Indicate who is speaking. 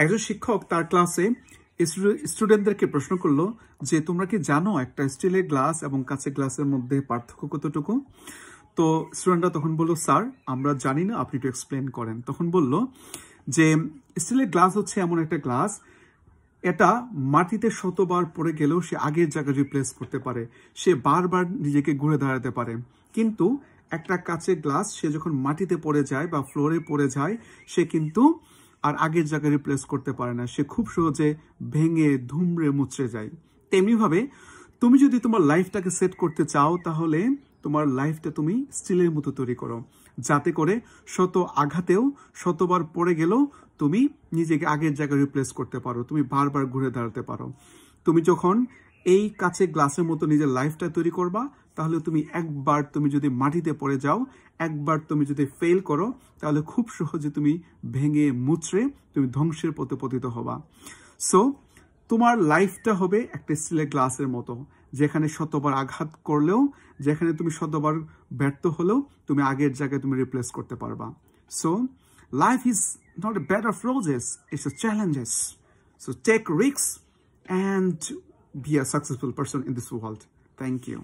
Speaker 1: একজন শিক্ষক তার ক্লাসে স্টুডেন্টদেরকে প্রশ্ন করলো যে তোমরা কি জানো একটা স্টিলের গ্লাস এবং কাঁচের গ্লাসের মধ্যে পার্থক্য কতটুকু? তো স্টুডেন্টরা তখন বললো, স্যার আমরা জানি না, আপনি একটু এক্সপ্লেন করেন। তখন বলল যে স্টিলের গ্লাস হচ্ছে এমন একটা গ্লাস, এটা মাটিতে শতবার পড়ে গেলেও সে আগের জায়গায় রিপ্লেস করতে পারে, সে বারবার নিজেকে ঘুরে দাঁড়াতে পারে। কিন্তু একটা কাঁচের গ্লাস সে যখন মাটিতে পড়ে যায় বা ফ্লোরে পড়ে যায়, সে কিন্তু আর আগের জায়গায় রিপ্লেস করতে পারে না, সে খুব সহজে ভেঙে ধুমড়ে মুচড়ে যায়। তেমনিভাবে তুমি যদি তোমার লাইফটাকে সেট করতে চাও, তাহলে তোমার লাইফটা তুমি স্টিলের মতো তৈরি করো, যাতে করে শত আঘাতেও শতবার পড়ে গেলেও তুমি নিজেকে আগের জায়গায় রিপ্লেস করতে পারো, তুমি বারবার ঘুরে দাঁড়াতে পারো। তুমি যখন এই কাঁচের গ্লাসের মতো নিজের লাইফটা তৈরি করবা, তাহলে তুমি একবার তুমি যদি মাটিতে পড়ে যাও, একবার তুমি যদি ফেল করো, তাহলে খুব সহজে তুমি ভেঙে মুচড়ে তুমি ধ্বংসের পথে পতিত হবা। সো তোমার লাইফটা হবে একটা স্টিলের গ্লাসের মতো, যেখানে শতবার আঘাত করলেও, যেখানে তুমি শতবার ব্যর্থ হলেও তুমি আগের জায়গায় তুমি রিপ্লেস করতে পারবা। So life is not a bed of roses, it's a challenges. So take risks and be a successful person in this world. Thank you.